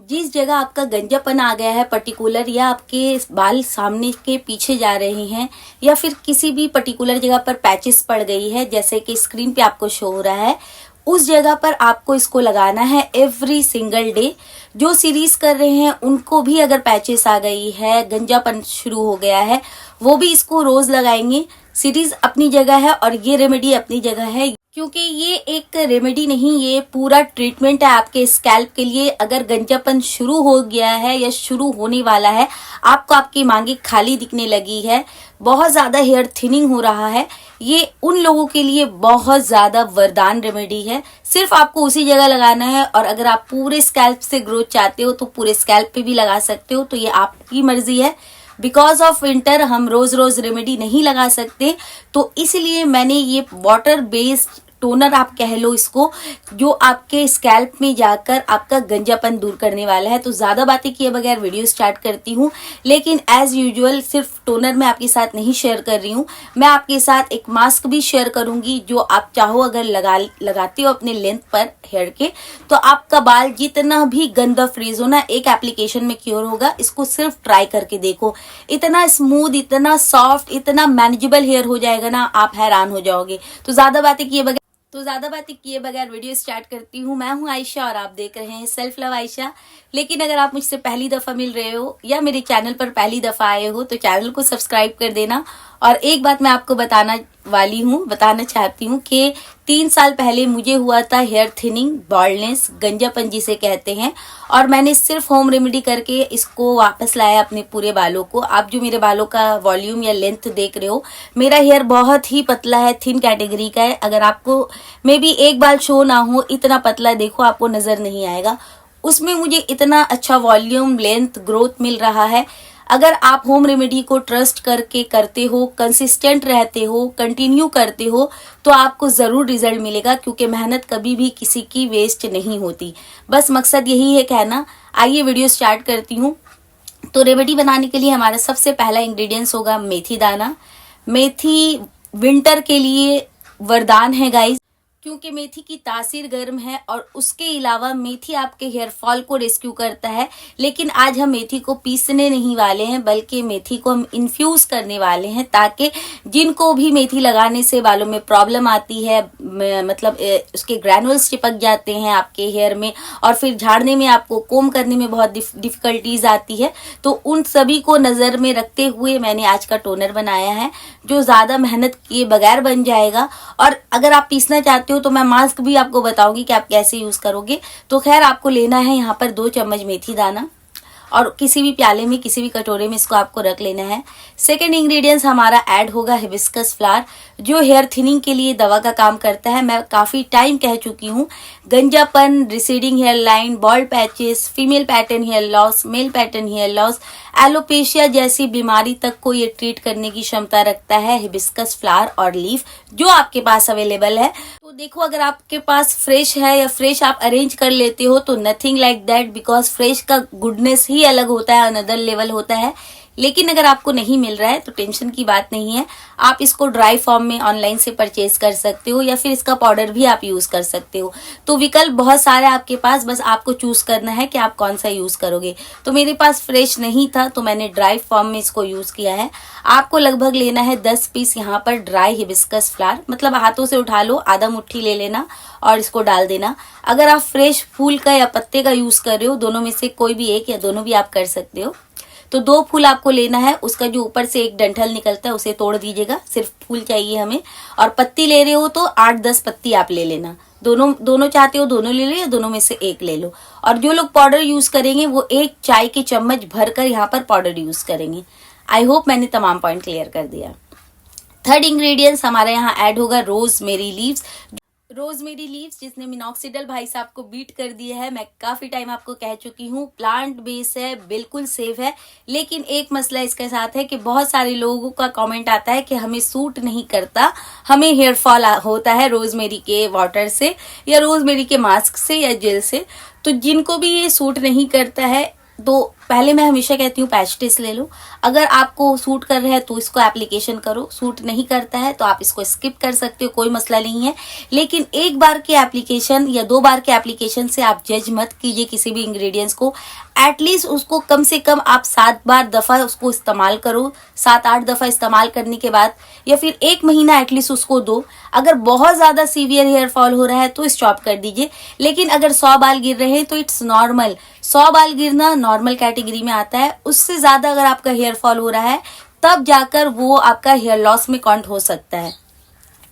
जिस जगह आपका गंजापन आ गया है पर्टिकुलर, या आपके बाल सामने के पीछे जा रहे हैं, या फिर किसी भी पर्टिकुलर जगह पर पैचेस पड़ गई है, जैसे कि स्क्रीन पे आपको शो हो रहा है, उस जगह पर आपको इसको लगाना है एवरी सिंगल डे। जो सीरीज कर रहे हैं उनको भी अगर पैचेस आ गई है, गंजापन शुरू हो गया है, वो भी इसको रोज लगाएंगे। सीरीज अपनी जगह है और ये रेमेडी अपनी जगह है, क्योंकि ये एक रेमेडी नहीं, ये पूरा ट्रीटमेंट है आपके स्कैल्प के लिए। अगर गंजापन शुरू हो गया है या शुरू होने वाला है, आपको आपकी मांगे खाली दिखने लगी है, बहुत ज्यादा हेयर थिनिंग हो रहा है, ये उन लोगों के लिए बहुत ज्यादा वरदान रेमेडी है। सिर्फ आपको उसी जगह लगाना है, और अगर आप पूरे स्कैल्प से ग्रोथ चाहते हो तो पूरे स्कैल्प पे भी लगा सकते हो, तो ये आपकी मर्जी है। बिकॉज ऑफ विंटर हम रोज रोज रेमेडी नहीं लगा सकते, तो इसलिए मैंने ये वाटर बेस्ड टोनर आप कह लो इसको, जो आपके स्कैल्प में जाकर आपका गंजापन दूर करने वाला है। तो ज्यादा बातें किए बगैर वीडियो स्टार्ट करती हूँ, लेकिन एज यूजुअल सिर्फ टोनर मैं आपके साथ नहीं शेयर कर रही हूँ, मैं आपके साथ एक मास्क भी शेयर करूंगी, जो आप चाहो अगर लगाते हो अपने लेंथ पर हेयर के, तो आपका बाल जितना भी गंदा फ्रीज हो ना, एक एप्लीकेशन में क्योर होगा। इसको सिर्फ ट्राई करके देखो, इतना स्मूथ, इतना सॉफ्ट, इतना मैनेजेबल हेयर हो जाएगा ना, आप हैरान हो जाओगे। तो ज्यादा बातें किए बगैर वीडियो स्टार्ट करती हूँ। मैं हूँ आयशा और आप देख रहे हैं सेल्फ लव आयशा। लेकिन अगर आप मुझसे पहली दफा मिल रहे हो या मेरे चैनल पर पहली दफा आए हो, तो चैनल को सब्सक्राइब कर देना। और एक बात मैं आपको बताना चाहती हूँ कि 3 साल पहले मुझे हुआ था हेयर थिनिंग, बॉल्डनेस, गंजापन जिसे कहते हैं, और मैंने सिर्फ होम रेमेडी करके इसको वापस लाया अपने पूरे बालों को। आप जो मेरे बालों का वॉल्यूम या लेंथ देख रहे हो, मेरा हेयर बहुत ही पतला है, थिन कैटेगरी का है। अगर आपको मे बी एक बाल शो ना हो, इतना पतला देखो, आपको नजर नहीं आएगा। उसमें मुझे इतना अच्छा वॉल्यूम, लेंथ, ग्रोथ मिल रहा है। अगर आप होम रेमेडी को ट्रस्ट करके करते हो, कंसिस्टेंट रहते हो, कंटिन्यू करते हो, तो आपको जरूर रिजल्ट मिलेगा, क्योंकि मेहनत कभी भी किसी की वेस्ट नहीं होती। बस मकसद यही है कहना। आइए वीडियो स्टार्ट करती हूँ। तो रेमेडी बनाने के लिए हमारा सबसे पहला इंग्रेडिएंट्स होगा मेथी दाना। मेथी विंटर के लिए वरदान है गाइस, क्योंकि मेथी की तासीर गर्म है, और उसके अलावा मेथी आपके हेयर फॉल को रेस्क्यू करता है। लेकिन आज हम मेथी को पीसने नहीं वाले हैं, बल्कि मेथी को हम इन्फ्यूज करने वाले हैं, ताकि जिनको भी मेथी लगाने से बालों में प्रॉब्लम आती है, मतलब उसके ग्रैनुल्स चिपक जाते हैं आपके हेयर में, और फिर झाड़ने में, आपको कोम करने में बहुत डिफिकल्टीज आती है, तो उन सभी को नजर में रखते हुए मैंने आज का टोनर बनाया है, जो ज्यादा मेहनत किए बगैर बन जाएगा। और अगर आप पीसना चाहते हो तो मैं मास्क भी आपको बताऊंगी कि आप कैसे यूज करोगे। तो खैर, आपको लेना है यहाँ पर 2 चम्मच मेथी दाना, और किसी भी प्याले में, किसी भी कटोरे में इसको आपको रख लेना है। सेकंड इंग्रेडिएंट्स हमारा ऐड होगा हिबिस्कस फ्लावर, जो हेयर थिनिंग के लिए दवा का काम करता है। मैं काफी टाइम कह चुकी हूँ, गंजापन, receding hair line, bald patches, female pattern hair loss, male pattern hair loss, alopecia जैसी बीमारी तक को ये ट्रीट करने की क्षमता रखता है हिबिस्कस फ्लावर और लीफ, जो आपके पास अवेलेबल है। तो देखो, अगर आपके पास फ्रेश है या फ्रेश आप अरेंज कर लेते हो, तो nothing like that, because fresh का गुडनेस ही अलग होता है, अनदर लेवल होता है। लेकिन अगर आपको नहीं मिल रहा है तो टेंशन की बात नहीं है, आप इसको ड्राई फॉर्म में ऑनलाइन से परचेज कर सकते हो, या फिर इसका पाउडर भी आप यूज कर सकते हो। तो विकल्प बहुत सारे आपके पास, बस आपको चूज करना है कि आप कौन सा यूज करोगे। तो मेरे पास फ्रेश नहीं था, तो मैंने ड्राई फॉर्म में इसको यूज किया है। आपको लगभग लेना है 10 पीस यहाँ पर ड्राई हिबिस्कस फ्लावर, मतलब हाथों से उठा लो, आधा मुट्ठी ले लेना और इसको डाल देना। अगर आप फ्रेश फूल का या पत्ते का यूज कर रहे हो, दोनों में से कोई भी एक या दोनों भी आप कर सकते हो। तो 2 फूल आपको लेना है, उसका जो ऊपर से एक डंठल निकलता है उसे तोड़ दीजिएगा, सिर्फ फूल चाहिए हमें। और पत्ती ले रहे हो तो 8-10 पत्ती आप ले लेना, दोनों चाहते हो दोनों ले लो, या दोनों में से एक ले लो। और जो लोग पाउडर यूज करेंगे वो 1 चाय के चम्मच भरकर यहाँ पर पाउडर यूज करेंगे। आई होप मैंने तमाम पॉइंट क्लियर कर दिया। थर्ड इंग्रेडिएंट्स हमारा यहाँ ऐड होगा रोजमेरी लीव्स। रोजमेरी लीव्स जिसने मिनॉक्सिडिल भाई साहब को बीट कर दिया है, मैं काफी टाइम आपको कह चुकी हूँ, प्लांट बेस है, बिल्कुल सेफ है। लेकिन एक मसला इसके साथ है कि बहुत सारे लोगों का कमेंट आता है कि हमें सूट नहीं करता, हमें हेयर फॉल होता है रोजमेरी के वाटर से, या रोजमेरी के मास्क से, या जेल से। तो जिनको भी ये सूट नहीं करता है, तो पहले मैं हमेशा कहती हूँ पैच टेस्ट ले लो। अगर आपको सूट कर रहा है तो इसको एप्लीकेशन करो, सूट नहीं करता है तो आप इसको स्किप कर सकते हो, कोई मसला नहीं है। लेकिन एक बार के एप्लीकेशन या 2 बार के एप्लीकेशन से आप जज मत कीजिए किसी भी इंग्रेडिएंट्स को। एटलीस्ट उसको कम से कम आप 7 दफा उसको इस्तेमाल करो। 7-8 दफा इस्तेमाल करने के बाद या फिर 1 महीना एटलीस्ट उसको दो। अगर बहुत ज्यादा सीवियर हेयर फॉल हो रहा है तो स्टॉप कर दीजिए। लेकिन अगर 100 बाल गिर रहे हैं तो इट्स नॉर्मल। 100 बाल गिरना नॉर्मल कैटेगरी में आता है। उससे ज्यादा अगर आपका हेयर फॉल हो रहा है तब जाकर वो आपका हेयर लॉस में काउंट हो सकता है।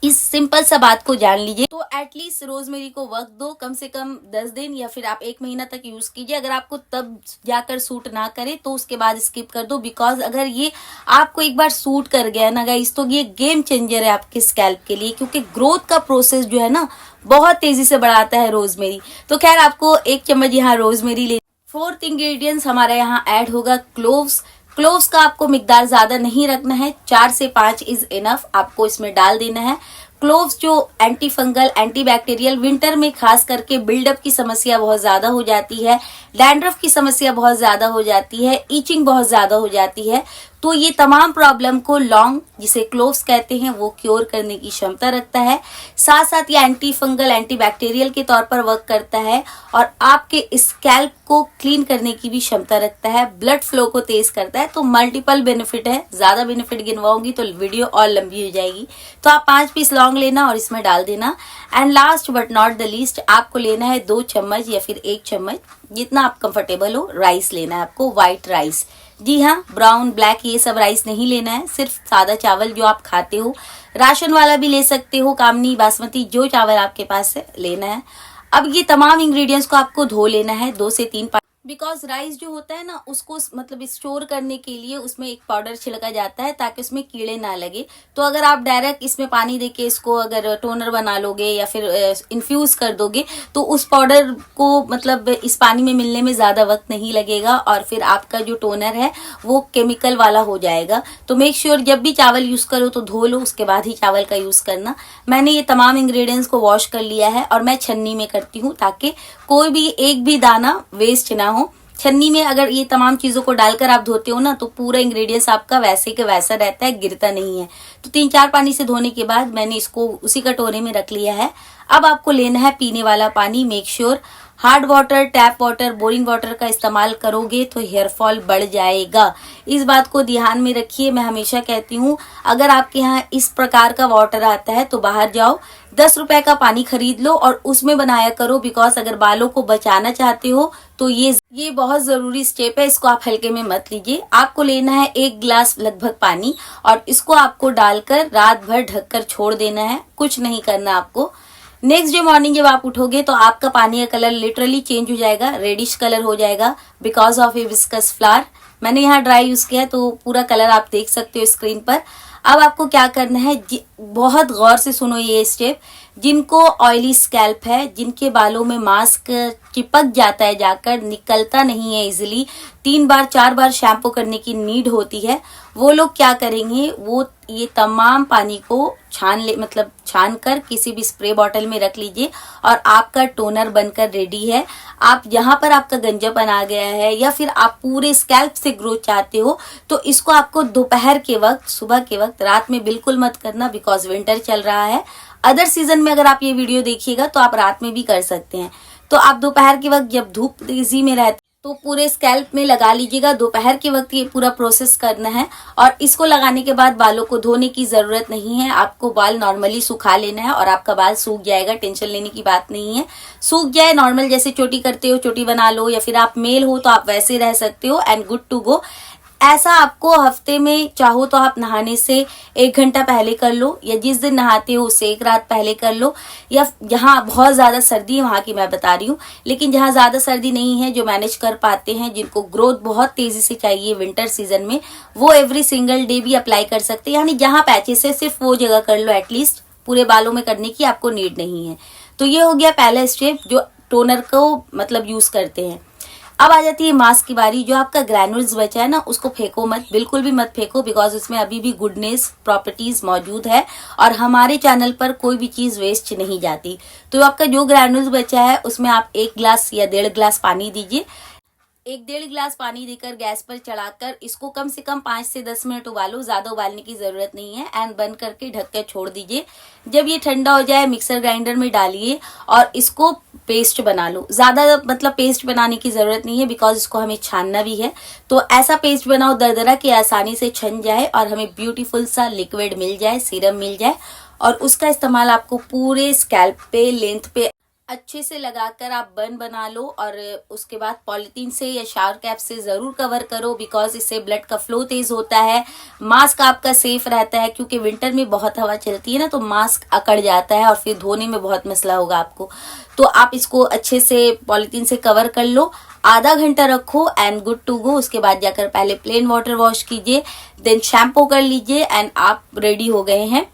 इस सिंपल सा बात को जान लीजिए। तो एटलीस्ट रोजमेरी को वक्त दो, कम से कम 10 दिन या फिर आप 1 महीना तक यूज कीजिए। अगर आपको तब जाकर सूट ना करे तो उसके बाद स्किप कर दो। बिकॉज अगर ये आपको एक बार सूट कर गया ना गाइस तो ये गेम चेंजर है आपके स्कैल्प के लिए, क्योंकि ग्रोथ का प्रोसेस जो है ना बहुत तेजी से बढ़ाता है रोजमेरी। तो खैर आपको 1 चम्मच यहाँ रोजमेरी ले। 4th इंग्रेडिएंट्स हमारा यहाँ ऐड होगा क्लोव्स। क्लोव्स का आपको मिकदार ज्यादा नहीं रखना है, 4 से 5 इज इनफ आपको इसमें डाल देना है। क्लोव्स जो anti fungal anti bacterial, winter में खास करके बिल्डअप की समस्या बहुत ज्यादा हो जाती है, डैंड्रफ की समस्या बहुत ज्यादा हो जाती है, ईचिंग बहुत ज्यादा हो जाती है। तो ये तमाम प्रॉब्लम को लॉन्ग, जिसे क्लोव्स कहते हैं, वो क्योर करने की क्षमता रखता है। साथ साथ ये एंटी फंगल एंटी बैक्टीरियल के तौर पर वर्क करता है और आपके स्कैल्प को क्लीन करने की भी क्षमता रखता है, ब्लड फ्लो को तेज करता है। तो मल्टीपल बेनिफिट है। ज्यादा बेनिफिट गिनवाऊंगी तो वीडियो और लंबी हो जाएगी। तो आप 5 पीस लौंग लेना और इसमें डाल देना। And last but not the least आपको लेना है 2 चम्मच या फिर 1 चम्मच, जितना आप कंफर्टेबल हो, राइस लेना है आपको, व्हाइट राइस। जी हाँ, ब्राउन ब्लैक ये सब राइस नहीं लेना है, सिर्फ सादा चावल जो आप खाते हो। राशन वाला भी ले सकते हो, कामनी बासमती, जो चावल आपके पास है लेना है। अब ये तमाम इंग्रेडिएंट्स को आपको धो लेना है 2 से 3 बार। बिकॉज राइस जो होता है ना उसको मतलब स्टोर करने के लिए उसमें एक पाउडर छिड़का जाता है ताकि उसमें कीड़े ना लगे। तो अगर आप डायरेक्ट इसमें पानी देके इसको अगर टोनर बना लोगे या फिर इन्फ्यूज कर दोगे तो उस पाउडर को मतलब इस पानी में मिलने में ज्यादा वक्त नहीं लगेगा और फिर आपका जो टोनर है वो केमिकल वाला हो जाएगा। तो मेक श्योर जब भी चावल यूज करो तो धो लो, उसके बाद ही चावल का यूज करना। मैंने ये तमाम इंग्रेडिएंट्स को वॉश कर लिया है और मैं छन्नी में करती हूँ ताकि कोई भी एक भी दाना वेस्ट ना हो। छन्नी में अगर ये तमाम चीजों को डालकर आप धोते हो ना तो पूरा इंग्रेडिएंट्स आपका वैसे के वैसा रहता है, गिरता नहीं है। तो 3-4 पानी से धोने के बाद मैंने इसको उसी कटोरे में रख लिया है। अब आपको लेना है पीने वाला पानी। Make sure hard water, tap water, boring water का इस्तेमाल करोगे तो हेयर फॉल बढ़ जाएगा। इस बात को ध्यान में रखिए। मैं हमेशा कहती हूँ अगर आपके यहाँ इस प्रकार का वाटर आता है तो बाहर जाओ, 10 रुपए का पानी खरीद लो और उसमें बनाया करो। बिकॉज अगर बालों को बचाना चाहते हो तो ये बहुत जरूरी स्टेप है, इसको आप हल्के में मत लीजिए। आपको लेना है 1 गिलास लगभग पानी और इसको आपको डालकर रात भर ढककर छोड़ देना है, कुछ नहीं करना आपको। नेक्स्ट डे मॉर्निंग जब आप उठोगे तो आपका पानी का कलर लिटरली चेंज हो जाएगा, रेडिश कलर हो जाएगा बिकॉज ऑफ हिबिस्कस फ्लावर। मैंने यहाँ ड्राई यूज किया तो पूरा कलर आप देख सकते हो स्क्रीन पर। अब आपको क्या करना है, बहुत गौर से सुनो ये स्टेप। जिनको ऑयली स्कैल्प है, जिनके बालों में मास्क चिपक जाता है जाकर, निकलता नहीं है इजिली, 3 बार 4 बार शैम्पू करने की नीड होती है, वो लोग क्या करेंगे, वो ये तमाम पानी को छान कर किसी भी स्प्रे बॉटल में रख लीजिए और आपका टोनर बनकर रेडी है। आप यहाँ पर आपका गंजापन आ गया है या फिर आप पूरे स्कैल्प से ग्रोथ चाहते हो तो इसको आपको दोपहर के वक्त, सुबह के वक्त, रात में बिल्कुल मत करना बिकॉज विंटर चल रहा है। अदर सीजन में अगर आप ये वीडियो देखिएगा तो आप रात में भी कर सकते हैं। तो आप दोपहर के वक्त जब धूप तेजी में रहती तो पूरे स्कैल्प में लगा लीजिएगा। दोपहर के वक्त ये पूरा प्रोसेस करना है और इसको लगाने के बाद बालों को धोने की जरूरत नहीं है। आपको बाल नॉर्मली सुखा लेना है और आपका बाल सूख जाएगा, टेंशन लेने की बात नहीं है। सूख जाए, नॉर्मल जैसे चोटी करते हो चोटी बना लो या फिर आप मेल हो तो आप वैसे रह सकते हो एंड गुड टू गो। ऐसा आपको हफ्ते में चाहो तो आप नहाने से 1 घंटा पहले कर लो या जिस दिन नहाते हो उससे 1 रात पहले कर लो। या जहाँ बहुत ज्यादा सर्दी है वहां की मैं बता रही हूँ, लेकिन जहाँ ज्यादा सर्दी नहीं है, जो मैनेज कर पाते हैं, जिनको ग्रोथ बहुत तेजी से चाहिए विंटर सीजन में, वो एवरी सिंगल डे भी अप्लाई कर सकते हैं। यानी जहाँ पैचेस है सिर्फ वो जगह कर लो, एटलीस्ट पूरे बालों में करने की आपको नीड नहीं है। तो ये हो गया पहला स्टेप जो टोनर को मतलब यूज करते हैं। अब आ जाती है मास्क की बारी। जो आपका ग्रैनुल्स बचा है ना उसको फेंको मत, बिल्कुल भी मत फेंको बिकॉज उसमें अभी भी गुडनेस प्रॉपर्टीज मौजूद है और हमारे चैनल पर कोई भी चीज वेस्ट नहीं जाती। तो आपका जो ग्रैनुल्स बचा है उसमें आप 1 गिलास या 1.5 गिलास पानी दीजिए। 1-1.5 गिलास पानी देकर गैस पर चढ़ाकर इसको कम से कम 5 से 10 मिनट उबालो, ज्यादा उबालने की जरूरत नहीं है। एंड बंद करके ढक कर छोड़ दीजिए। जब ये ठंडा हो जाए मिक्सर ग्राइंडर में डालिए और इसको पेस्ट बना लो। ज्यादा मतलब पेस्ट बनाने की जरूरत नहीं है बिकॉज इसको हमें छानना भी है। तो ऐसा पेस्ट बनाओ दरदरा कि आसानी से छन जाए और हमें ब्यूटीफुल सा लिक्विड मिल जाए, सीरम मिल जाए। और उसका इस्तेमाल आपको पूरे स्कैल्प पे, लेंथ पे अच्छे से लगाकर आप बन बना लो। और उसके बाद पॉलिथीन से या शावर कैप से जरूर कवर करो बिकॉज इससे ब्लड का फ्लो तेज होता है। मास्क आपका सेफ रहता है क्योंकि विंटर में बहुत हवा चलती है ना, तो मास्क अकड़ जाता है और फिर धोने में बहुत मसला होगा आपको। तो आप इसको अच्छे से पॉलिथीन से कवर कर लो, आधा घंटा रखो एंड गुड टू गो। उसके बाद जाकर पहले प्लेन वाटर वॉश कीजिए, देन शैम्पू कर लीजिए एंड आप रेडी हो गए हैं।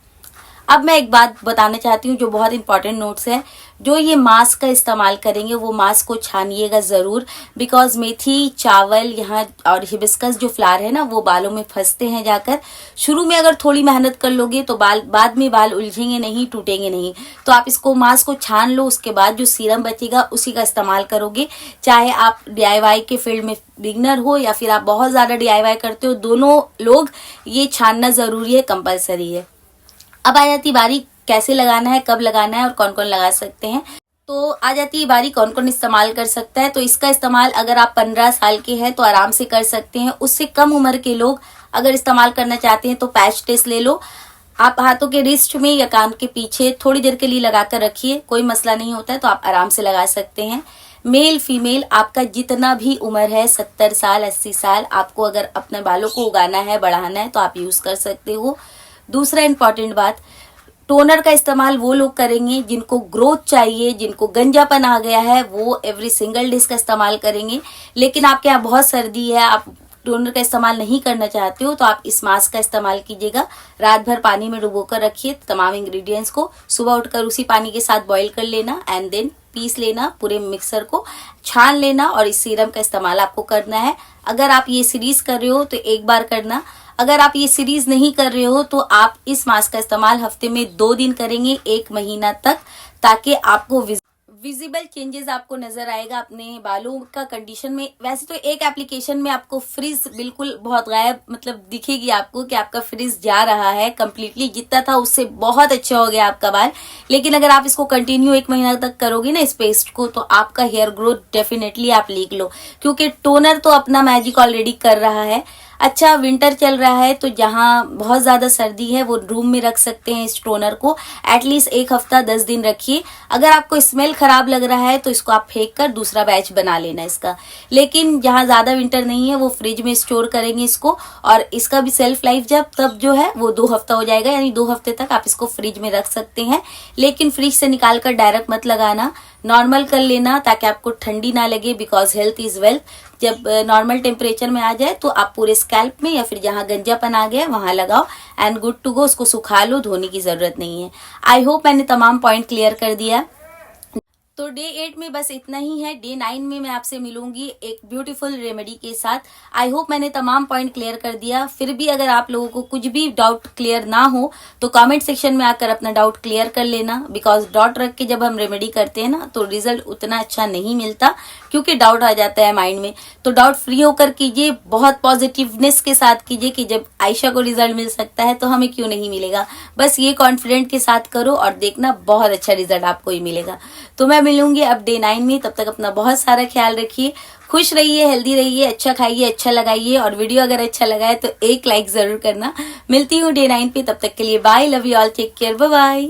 अब मैं एक बात बताना चाहती हूँ जो बहुत इंपॉर्टेंट नोट्स है। जो ये मास्क का इस्तेमाल करेंगे वो मास्क को छानिएगा जरूर बिकॉज मेथी, चावल यहाँ और हिबिस्कस जो फ्लावर है ना वो बालों में फंसते हैं जाकर। शुरू में अगर थोड़ी मेहनत कर लोगे तो बाद में बाल उलझेंगे नहीं, टूटेंगे नहीं। तो आप इसको मास्क को छान लो, उसके बाद जो सीरम बचेगा उसी का इस्तेमाल करोगे। चाहे आप DIY के फील्ड में बिगनर हो या फिर आप बहुत ज्यादा DIY करते हो, दोनों लोग ये छानना जरूरी है, कंपलसरी है। अब आ जाती बारी कैसे लगाना है, कब लगाना है और कौन कौन लगा सकते हैं। तो आ जाती है बारी कौन कौन इस्तेमाल कर सकता है। तो इसका इस्तेमाल अगर आप 15 साल के हैं तो आराम से कर सकते हैं। उससे कम उम्र के लोग अगर इस्तेमाल करना चाहते हैं तो पैच टेस्ट ले लो। आप हाथों के रिस्ट में या कान के पीछे थोड़ी देर के लिए लगाकर रखिए, कोई मसला नहीं होता है, तो आप आराम से लगा सकते हैं। मेल फीमेल आपका जितना भी उम्र है, 70 साल 80 साल, आपको अगर अपने बालों को उगाना है, बढ़ाना है तो आप यूज कर सकते हो। दूसरा इंपॉर्टेंट बात, टोनर का इस्तेमाल वो लोग करेंगे जिनको ग्रोथ चाहिए, जिनको गंजापन आ गया है, वो एवरी सिंगल डे का इस्तेमाल करेंगे। लेकिन आपके यहाँ बहुत सर्दी है, आप टोनर का इस्तेमाल नहीं करना चाहते हो तो आप इस मास्क का इस्तेमाल कीजिएगा। रात भर पानी में डुबोकर रखिए तमाम इंग्रेडिएंट्स को, सुबह उठकर उसी पानी के साथ बॉईल कर लेना एंड देन पीस लेना, पूरे मिक्सर को छान लेना और इस सीरम का इस्तेमाल आपको करना है। अगर आप ये सीरीज कर रहे हो तो एक बार करना, अगर आप ये सीरीज नहीं कर रहे हो तो आप इस मास्क का इस्तेमाल हफ्ते में 2 दिन करेंगे 1 महीना तक, ताकि आपको विजिबल चेंजेस आपको नजर आएगा अपने बालों का कंडीशन में। वैसे तो एक एप्लीकेशन में आपको फ्रिज बिल्कुल बहुत गायब मतलब दिखेगी आपको कि आपका फ्रिज जा रहा है कंप्लीटली, जितना था उससे बहुत अच्छा हो गया आपका बाल। लेकिन अगर आप इसको कंटिन्यू 1 महीना तक करोगे ना इस पेस्ट को, तो आपका हेयर ग्रोथ डेफिनेटली आप लिख लो, क्योंकि टोनर तो अपना मैजिक ऑलरेडी कर रहा है। अच्छा विंटर चल रहा है तो जहाँ बहुत ज्यादा सर्दी है वो रूम में रख सकते हैं इस टोनर को, एटलीस्ट 1 हफ्ता 10 दिन रखिए। अगर आपको स्मेल खराब लग रहा है तो इसको आप फेंक कर दूसरा बैच बना लेना इसका। लेकिन जहाँ ज्यादा विंटर नहीं है वो फ्रिज में स्टोर करेंगे इसको, और इसका भी सेल्फ लाइफ जब तब जो है वो 2 हफ्ता हो जाएगा, यानी 2 हफ्ते तक आप इसको फ्रिज में रख सकते हैं। लेकिन फ्रिज से निकाल कर डायरेक्ट मत लगाना, नॉर्मल कर लेना ताकि आपको ठंडी ना लगे बिकॉज हेल्थ इज वेल्थ। जब नॉर्मल टेम्परेचर में आ जाए तो आप पूरे स्कैल्प में या फिर जहां गंजापन आ गया वहां लगाओ एंड गुड टू गो। उसको सुखा लो, धोने की जरूरत नहीं है। आई होप मैंने तमाम पॉइंट क्लियर कर दिया। तो डे 8 में बस इतना ही है। डे 9 में मैं आपसे मिलूंगी एक ब्यूटीफुल रेमेडी के साथ। आई होप मैंने तमाम पॉइंट क्लियर कर दिया। फिर भी अगर आप लोगों को कुछ भी डाउट क्लियर ना हो तो कमेंट सेक्शन में आकर अपना डाउट क्लियर कर लेना, बिकॉज डाउट रख के जब हम रेमेडी करते हैं ना तो रिजल्ट उतना अच्छा नहीं मिलता, क्योंकि डाउट आ जाता है माइंड में। तो डाउट फ्री होकर कीजिए, बहुत पॉजिटिवनेस के साथ कीजिए कि जब आयशा को रिजल्ट मिल सकता है तो हमें क्यों नहीं मिलेगा। बस ये कॉन्फिडेंट के साथ करो और देखना बहुत अच्छा रिजल्ट आपको ही मिलेगा। तो मैं मिलूंगी अब डे 9 में। तब तक अपना बहुत सारा ख्याल रखिए, खुश रहिए, हेल्दी रहिए, अच्छा खाइए, अच्छा लगाइए, और वीडियो अगर अच्छा लगा है तो एक लाइक जरूर करना। मिलती हूँ डे 9 पे, तब तक के लिए bye, love you all, take care, bye bye.